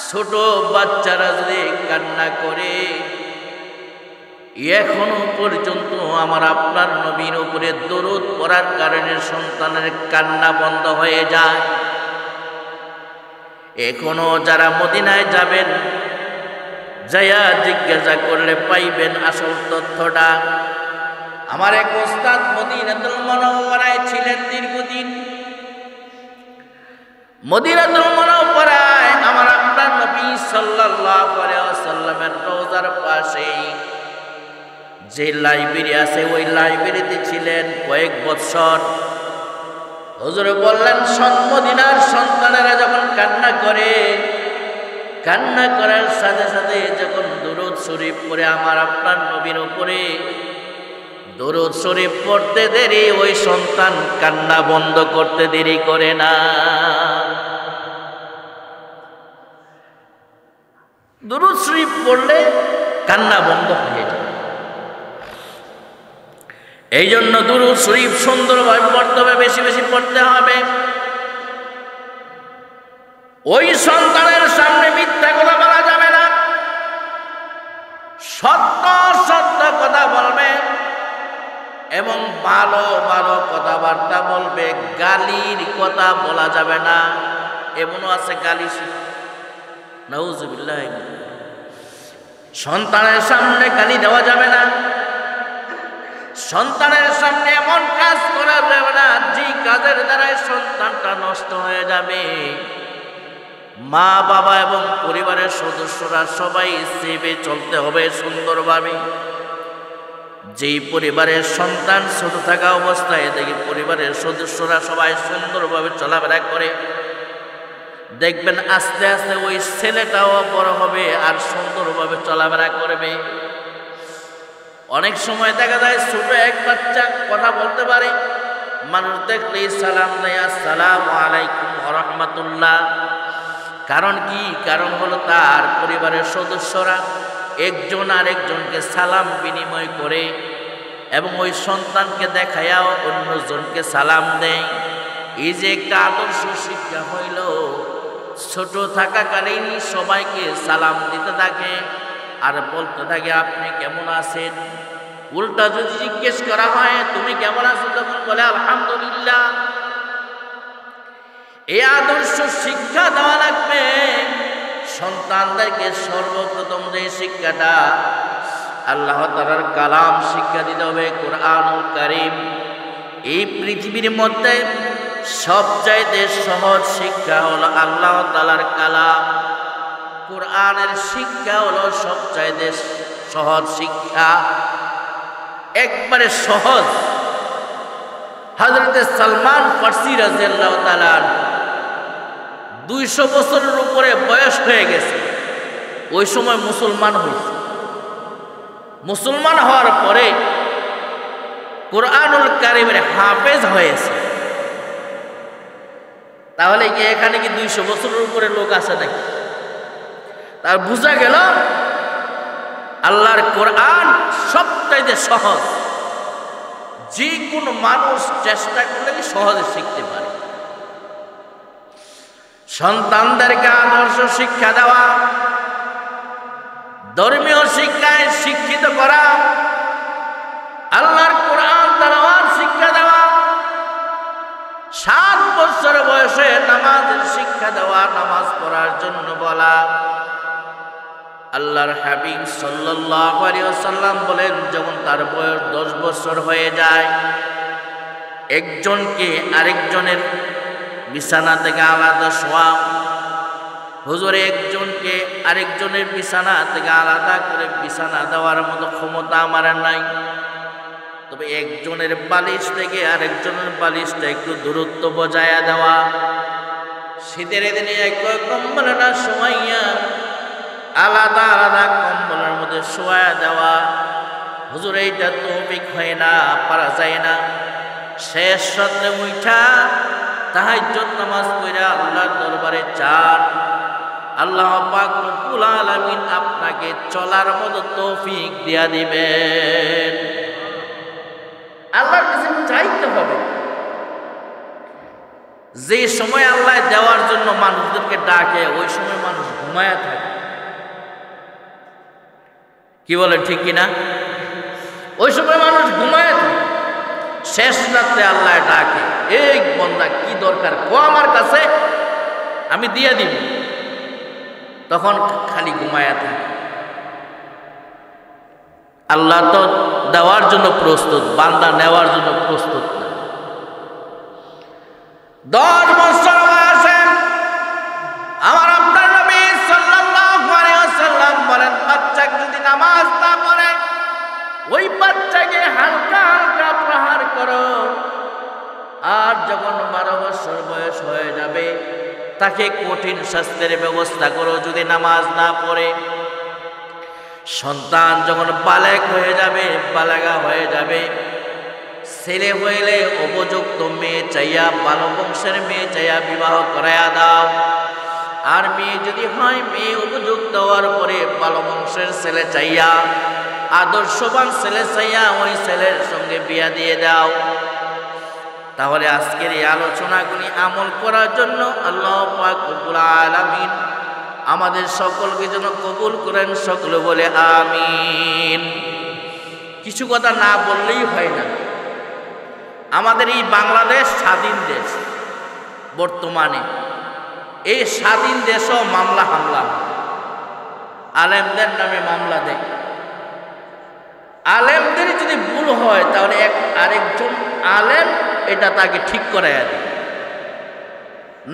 ছোট বাচ্চারা যদি কান্না করে, এখনো পর্যন্ত আমার আপনার নবীর উপরে দরুদ পড়ার কারণে সন্তানের কান্না বন্ধ হয়ে যায়। এখনো যারা মদিনায় যাবেন যাইয়া জিজ্ঞাসা করলে পাইবেন আসল তথ্যটা। আমার এক ওস্তাদ মদিনাতুল মুনাওয়ারায় ছিলেন দীর্ঘদিন। মদিনাতুল মুনাওয়ারায় আমার আপনার নবী সাল্লাল্লাহু আলাইহি ওয়াসাল্লামের রওজার পাশেই যে লাইব্রেরি আছে ওই লাইব্রেরিতে ছিলেন কয়েক বছর। হুজুর বললেন, মদিনার সন্তানেরা যখন কান্না করে, কান্না করার সাথে সাথে যখন দুরূদ শরীফ পড়ে আমার আপনার নবীর উপরে দুরূদ শরীফ পড়তে দেরি, ওই সন্তান কান্না বন্ধ করতে দেরি করে না। দুরূদ শরীফ পড়লে কান্না বন্ধ হয়ে যায়। এই জন্য দুরূদ শরীফ সুন্দরভাবে পড়তে হবে, বেশি বেশি পড়তে হবে। ওই সন্তানের সামনে মিথ্যা কথা বলা যাবে না, সত্য সত্য কথা বলবে এবং ভালো ভালো কথাবার্তা বলবে। গালির কথা বলা যাবে না। এমনও আছে গালি নাউজুবিল্লাহ, সন্তানের সামনে গালি দেওয়া যাবে না। সন্তানের সামনে এমন কাজ করা যাবে না যে কাজের দ্বারাই সন্তানটা নষ্ট হয়ে যাবে। মা বাবা এবং পরিবারের সদস্যরা সবাই সেবে চলতে হবে সুন্দরভাবে। যেই পরিবারের সন্তান ছোট থাকা অবস্থায় দেখি পরিবারের সদস্যরা সবাই সুন্দরভাবে চলাফেরা করে, দেখবেন আস্তে আস্তে ওই ছেলেটাও বড় হবে আর সুন্দরভাবে চলাফেরা করবে। অনেক সময় দেখা যায় ছোট এক বাচ্চা কথা বলতে পারে, মানুষ দেখলেই সালাম দেয়, আসসালামু আলাইকুম ওয়া রাহমাতুল্লাহ। কারণ কি? কারণ হলো তার পরিবারের সদস্যরা একজন আরেকজনকে সালাম বিনিময় করে এবং ওই সন্তানকে দেখায়াও অন্যজনকে সালাম দেয়। এই যে একটা আদর্শ শিক্ষা হইল, ছোট থাকাকালীন সবাইকে সালাম দিতে থাকে আর বলতে থাকে আপনি কেমন আছেন। উল্টা যদি জিজ্ঞেস করা হয় তুমি কেমন আছো, তখন বলে আলহামদুলিল্লাহ। এই আদর্শ শিক্ষা দেওয়া লাগবে সন্তানদেরকে। সর্বপ্রথম যে শিক্ষাটা আল্লাহ তাআলার কালাম শিক্ষা দিতে হবে, কোরআনুল কারীম। এই পৃথিবীর মধ্যে সবচাইতে সহজ শিক্ষা হলো আল্লাহ তাআলার কালাম। কোরআনের শিক্ষা হলো সবচাইতে সহজ শিক্ষা, একবারে সহজ। হযরত সালমান ফারসি রাদিয়াল্লাহু তাআলা 200 বছরের উপরে বয়স হয়ে গেছে, ওই সময় মুসলমান হয়েছে। মুসলমান হওয়ার পরে কোরআনুল কারীমের হাফেজ হয়েছে। তাহলে কি এখানে কি 200 বছরের উপরে লোক আছে নাকি? তার বোঝা গেল আল্লাহর কোরআন সবচাইতে সহজ। যে কোনো মানুষ চেষ্টা করলে কি সহজে শিখতে পারে। সন্তানদেরকে আদর্শ শিক্ষা দেওয়া, ধর্মীয় শিক্ষায় শিক্ষিত করা, আল্লাহর কোরআন তেলাওয়াত শিক্ষা দেওয়া, 7 বছর বয়সে নামাজের শিক্ষা দেওয়া, নামাজ পড়ার জন্য বলা। আল্লাহর হাবিব সাল্লাল্লাহু আলাইহি ওয়াসাল্লাম বলেন, যখন তার বয়স 10 বছর হয়ে যায়, একজনকে আরেকজনের বিছানা থেকে আলাদা শোয়া। হুজুর, একজনকে আরেকজনের বিছানা থেকে আলাদা করে বিছানা দেওয়ার মতো ক্ষমতা আমার নাই, তবে একজনের বালিশ থেকে আরেকজনের বালিশটা একটু দূরত্ব বজায় দেওয়া। শীতের দিনে এক কম্বলে না শোয়াইয়া আলাদা আলাদা কম্বলের মধ্যে শোয়া দেওয়া। হুজুর, এইটা তৌফিক হয় না, পারা যায় না। শেষ রাতে উঠা তাহাজ্জুদ নামাজ পড়া আল্লাহর দরবারে চান, আল্লাহ পাক রব্বুল আলামিন আপনাকে চলার মতো তৌফিক দিয়া দিবেন। আল্লাহর কাছে চাইতে হবে। যে সময় আল্লাহ দেওয়ার জন্য মানুষদেরকে ডাকে, ওই সময় মানুষ ঘুমায়া থাকে। কি বলে, ঠিক কিনা? ওই সময় মানুষ ঘুমায়া থাকে। শেষ রাতে আল্লাহ ডাকে, এই বান্দা কি দরকার কো আমার কাছে, আমি দিয়ে দিব। তখন খালি ঘুমায়া থাকে। আল্লাহ তো দেওয়ার জন্য প্রস্তুত, বান্দা নেওয়ার জন্য প্রস্তুত না। 10 বছর বয়সে আমার আপনার নবী সাল্লাল্লাহু আলাইহি ওয়াসাল্লাম বলেন, বাচ্চাকে যদি নামাজ না পড়ে, ওই বাচ্চাকে হালকা হালকা প্রহার করো। আর যখন 12 বছর বয়স হয়ে যাবে, তাকে কঠিন শাস্তির ব্যবস্থা করো যদি নামাজ না পড়ে। সন্তান যখন বালেগ হয়ে যাবে, বালেগা হয়ে যাবে, ছেলে হইলে উপযুক্ত মেয়ে চাইয়া, ভালো বংশের মেয়ে চাইয়া বিবাহ করাইয়া দাও। আর মেয়ে যদি হয়, মেয়ে উপযুক্ত হওয়ার পরে ভালো বংশের ছেলে চাইয়া আদর্শবান ছেলে চাইয়া ওই ছেলের সঙ্গে বিয়া দিয়ে দাও। তাহলে আজকের এই আলোচনাগুলি আমল করার জন্য আল্লাহ পাক রব্বুল আলামিন আমাদের সকলকে যেন কবুল করেন, সকলে বলে আমিন। কিছু কথা না বললেই হয় না। আমাদের এই বাংলাদেশ স্বাধীন দেশ, বর্তমানে এই স্বাধীন দেশেও মামলা হামলা, আলেমদের নামে মামলা দেয়। আলেমদের যদি ভুল হয় তাহলে আরেকজন আলেম এটা তাকে ঠিক করে দেয়।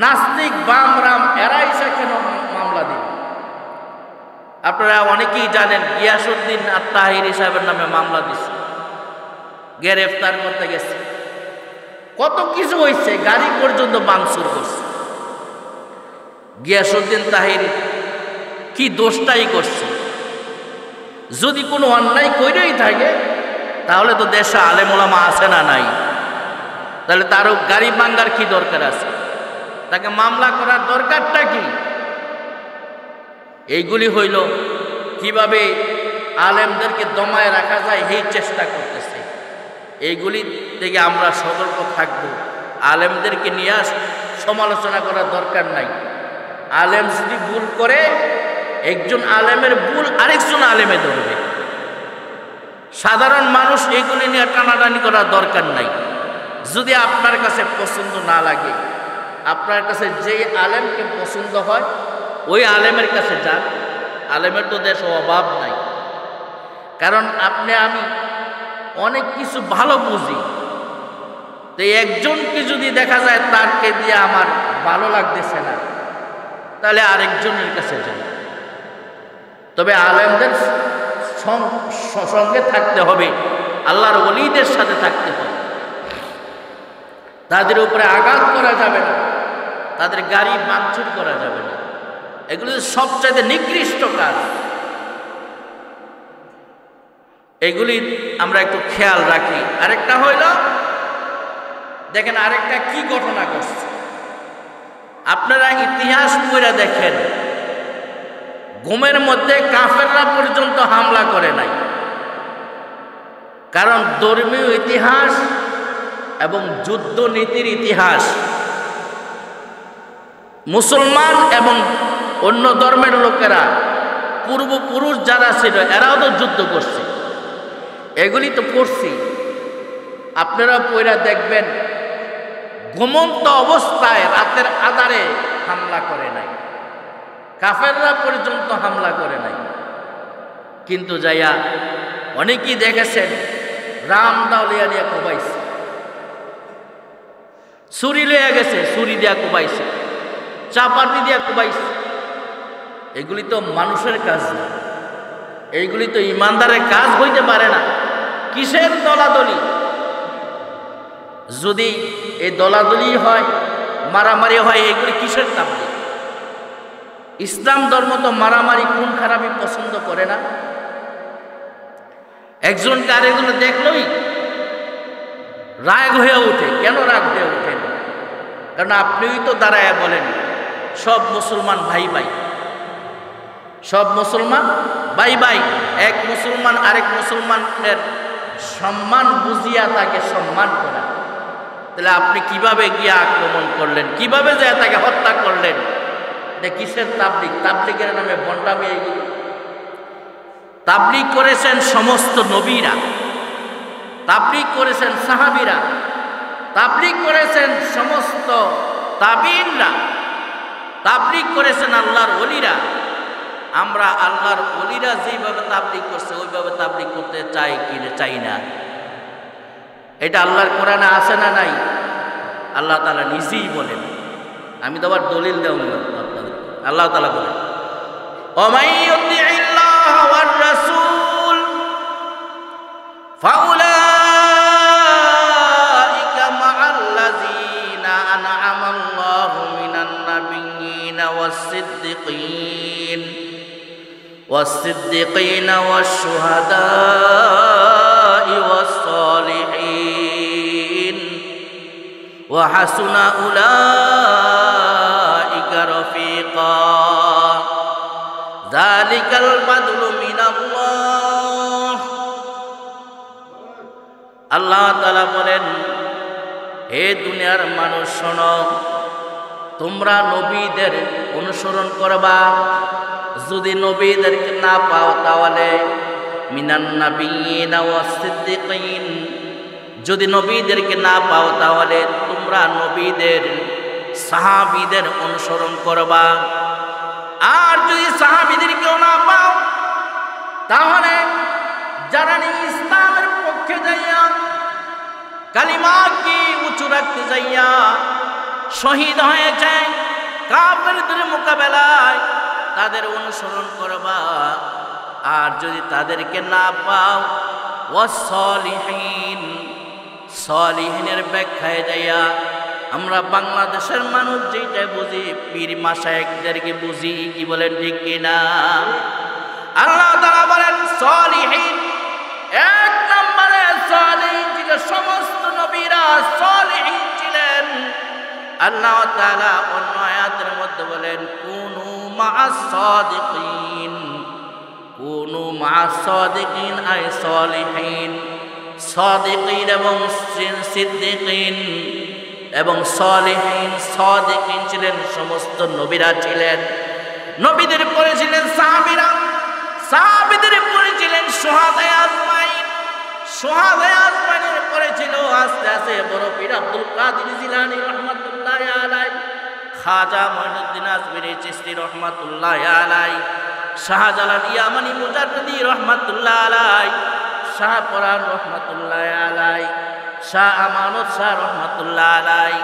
নাস্তিক বামরাম এরাই কেন মামলা দেয়? আপনারা অনেকেই জানেন গিয়াসউদ্দিন আত-তাহিরি সাহেবের নামে মামলা দিচ্ছে, গ্রেফতার করতে গেছে, কত কিছু হয়েছে, গাড়ি পর্যন্ত ভাঙচুর করছে। গিয়াসউদ্দিন তাহিরি কি দোষটাই করছে? যদি কোনো অন্যায় কইরেই থাকে তাহলে তো দেশে আলেম ওলামা আছে না নাই? তাহলে তারও গাড়ি ভাঙার কি দরকার আছে? তাকে মামলা করার দরকারটা কি? এইগুলি হইল কিভাবে আলেমদেরকে দমায় রাখা যায় এই চেষ্টা করতেছে। এইগুলি থেকে আমরা সতর্ক থাকব। আলেমদেরকে নিয়ে সমালোচনা করার দরকার নাই। আলেম যদি ভুল করে, একজন আলেমের ভুল আরেকজন আলেমে ধরবে। সাধারণ মানুষ এগুলি নিয়ে টানাটানি করার দরকার নাই। যদি আপনার কাছে পছন্দ না লাগে, আপনার কাছে যেই আলেমকে পছন্দ হয় ওই আলেমের কাছে যান। আলেমের তো দেশে অভাব নাই। কারণ আপনি আমি অনেক কিছু ভালো বুঝি, তো একজনকে যদি দেখা যায় তারকে দিয়ে আমার ভালো লাগতেছে না, তাহলে আরেকজনের কাছে যান। তবে আলেমদের সঙ্গে থাকতে হবে, আল্লাহর ওলিদের সাথে থাকতে হবে। তাদের উপরে আঘাত করা যাবে না, তাদের গাড়ি ভাঙচুর করা যাবে না। এগুলো সবচাইতে নিকৃষ্ট কাজ। এগুলি আমরা একটু খেয়াল রাখি। আরেকটা হইল, দেখেন আরেকটা কি ঘটনা ঘটছে, আপনারা ইতিহাস পড়ে দেখেন, ঘুমের মধ্যে কাফেররা পর্যন্ত হামলা করে নাই। কারণ ধর্মীয় ইতিহাস এবং যুদ্ধ নীতির ইতিহাস, মুসলমান এবং অন্য ধর্মের লোকেরা, পূর্বপুরুষ যারা ছিল এরাও তো যুদ্ধ করছে, এগুলি তো পড়ছি। আপনারা পড়া দেখবেন, ঘুমন্ত অবস্থায় রাতের আধারে হামলা করে নাই, কাফেররা পর্যন্ত হামলা করে নাই। কিন্তু যাইয়া অনেকেই দেখেছেন রাম দাউলিয়া দিয়া কোবাইছে, ছুরি লইয়া গেছে, ছুরি দিয়া কোবাইছে, চাপাতি দিয়া কোবাইছে। এগুলি তো মানুষের কাজ না, এইগুলি তো ইমানদারের কাজ হইতে পারে না। কিসের দলাদলি? যদি এই দলাদলি হয়, মারামারি হয়, এগুলি কিসের তাবলীগ? ইসলাম ধর্ম তো মারামারি খুন খারাপি পছন্দ করে না। একজনকে আরেকজন দেখলই রাগ হয়ে ওঠে। কেন রাগ হয়ে ওঠেন? কারণ আপনিই তো দাঁড়ায় বলেন সব মুসলমান ভাই ভাই, সব মুসলমান ভাই ভাই। এক মুসলমান আরেক মুসলমানের সম্মান বুঝিয়া তাকে সম্মান করা। তাহলে আপনি কিভাবে গিয়ে আক্রমণ করলেন, কিভাবে যে তাকে হত্যা করলেন? এটা কিসের তাবলীগ? তাবলীগের নামে বন্ডামি। এইগুলো তাবলীগ করেছেন সমস্ত নবীরা, তাবলীগ করেছেন সাহাবীরা, তাবলীগ করেছেন সমস্ত তাবিঈনরা, তাবলীগ করেছেন আল্লাহর ওলিরা। আমরা আল্লাহর ওলিরা যেভাবে তাবলীগ করছে ওইভাবে তাবলীগ করতে চাই কি চাই না? এটা আল্লাহর কোরআনে আছে না নাই? আল্লাহ তাআলা নিজেই বলেন। আমি তো আবার দলিল দেব না আপনাদের। আল্লাহ তাআলা বলেন, ওমাই ইউতিইল্লাহ ওয়ার রাসূল ফাউলাইকা মাআল্লাযীনা আন'আমাল্লাহু মিনান নাবিয়্যিনা ওয়াস-সিদ্দীকিন ওয়াশ-শুহাদা'i ওয়াস-সালিহিন ওয়া হাসুনা উলাইকা রাফীকা যালিকাল ফাদলু মিনাল্লাহ আল্লাহ তাআলা বলেন, হে দুনিয়ার মানুষ শোনো, তোমরা নবীদের অনুসরণ করবা। যদি নবীদেরকে না পাও তাহলে মিনান নাবিয়িনা ওয়াস সিদ্দিকিন, যদি নবীদেরকে না পাও তাহলে তোমরা নবীদের সাহাবীদের অনুসরণ করবা। আর যদি সাহাবীদেরকেও না পাও তাহলে যারা ইসলামের পক্ষে যাইয়া কালিমাকে উঁচু রাখতে যাইয়া শহীদ হয়েছে কাফেরদের মোকাবেলায়, তাদের অনুসরণ করবা। আর যদি তাদেরকে না পাও ওয়াসসালিহিন, সালিহিনের ব্যাখ্যায় যাইয়া আমরা বাংলাদেশের মানুষ যেটা বুঝি পীর মাশায়েখদেরকে বুঝি, কি বলেন ঠিক কিনা? আল্লাহ তাআলা বলেন সালিহিন, এক নম্বরে সালিহিন ছিল সমস্ত নবীরা সালিহিন ছিলেন। আল্লাহ তাআলা অন্য আয়াতের মধ্যে বলেন কুনু মা'আস সাদিকিন, কুনু মা'আস সাদিকিন আই সালিহিন। সাদিকিন এবং সিদ্দিকিন এবং সালিহিন, সাদিকিন ছিলেন সমস্ত নবীরা ছিলেন। নবীদের পরে ছিলেন সাহাবীরা, সাহাবীদের পরে ছিলেন শুহাদায়ে আজমাইন, শুহাদায়ে আজমাইনের পরে ছিল আস্তে আস্তে বড় পীর আব্দুল কাদের জিলানী রহমাতুল্লাহি আলাইহি, খাজা মুঈনুদ্দিন আজমিরি চিশতি রহমাতুল্লাহি আলাইহি, শাহজালাল ইয়ামানি মুজাদ্দিদি রহমাতুল্লাহি আলাইহি, শাহ পরান রহমাতুল্লাহি আলাইহি, শাহ আমানত শাহ রহমাতুল্লাহি আলাইহি।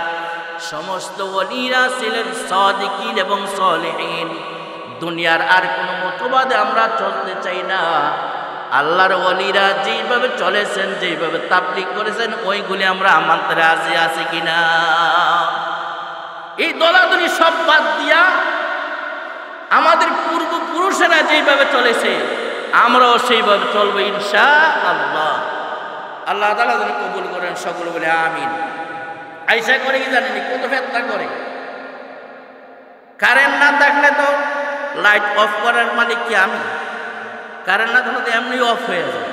সমস্ত ওলিরা ছিলেন সাদিকিন এবং সালিহিন। দুনিয়ার আর কোনো মতবাদে আমরা চলতে চাই না। আল্লাহর ওলিরা যেভাবে চলেছেন, যেভাবে তাবলীগ করেছেন, ওইগুলি আমরা মানতে রাজি আছি কিনা? এই দলাদলি সব বাদ দিয়া আমাদের পূর্বপুরুষেরা যেভাবে চলেছে আমরাও সেইভাবে চলবো ইনশাআল্লাহ। আল্লাহ তাআলা যেন কবুল করেন, সকল বলে আমিন। আইসা করে কি জানেন কত ফেতনা করে? কারেন্ট না থাকলে তো লাইট অফ করার মালিক কি আমি? কারেন্ট না থাকলে তো এমনি অফ হয়ে যায়।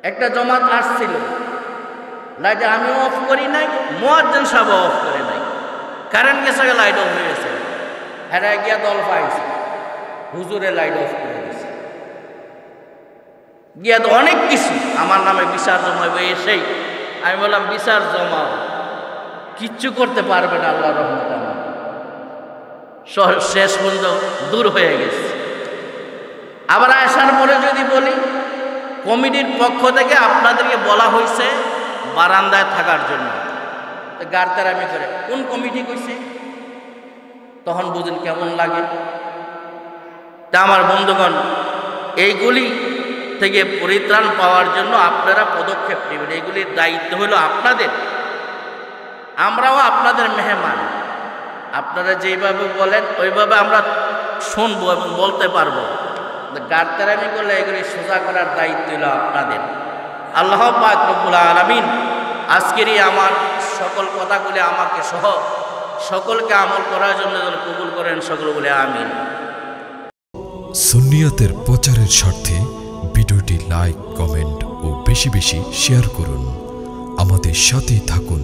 একটা জমাত আসছিল, লাইট আমি অফ করি নাই, মুয়াজ্জিন সাহেব অফ করে নাই, কারেন্ট গেছে, লাইট অফ হয়ে গেছে। হেরা গিয়া দল পাইছে, হুজুরে লাইট অফ করে দিয়েছে। গিয়া তো অনেক কিছু আমার নামে বিচার জমাইবে এসেই। আমি বললাম বিচার জমাও, কিচ্ছু করতে পারবে না, আল্লাহর রহমতে আমার শেষ পর্যন্ত দূর হয়ে গেছে। আবার আসার পরে যদি বলি কমিটির পক্ষ থেকে আপনাদেরকে বলা হয়েছে বারান্দায় থাকার জন্য, গারতারামি করে কোন কমিটি কইছে? তখন বুঝেন কেমন লাগে। তা আমার বন্ধুগণ, এইগুলি থেকে পরিত্রাণ পাওয়ার জন্য আপনারা পদক্ষেপ নেবেন। এইগুলির দায়িত্ব হলো আপনাদের। আমরাও আপনাদের মেহমান। আপনারা যেইভাবে বলেন ওইভাবে আমরা শুনবো এবং বলতে পারবো। গারতারামি করলে এগুলি সোজা করার দায়িত্ব হলো আপনাদের। আল্লাহ পাক রব্বুল আলামিন আজকেরই আমার সকল কথাগুলি আমাকে সহ সকলকে আমল করার জন্য কবুল করেন, সকল বলে আমিন। সুন্নিয়তের প্রচারের স্বার্থে ভিডিওটি লাইক, কমেন্ট ও বেশি বেশি শেয়ার করুন। আমাদের সাথেই থাকুন।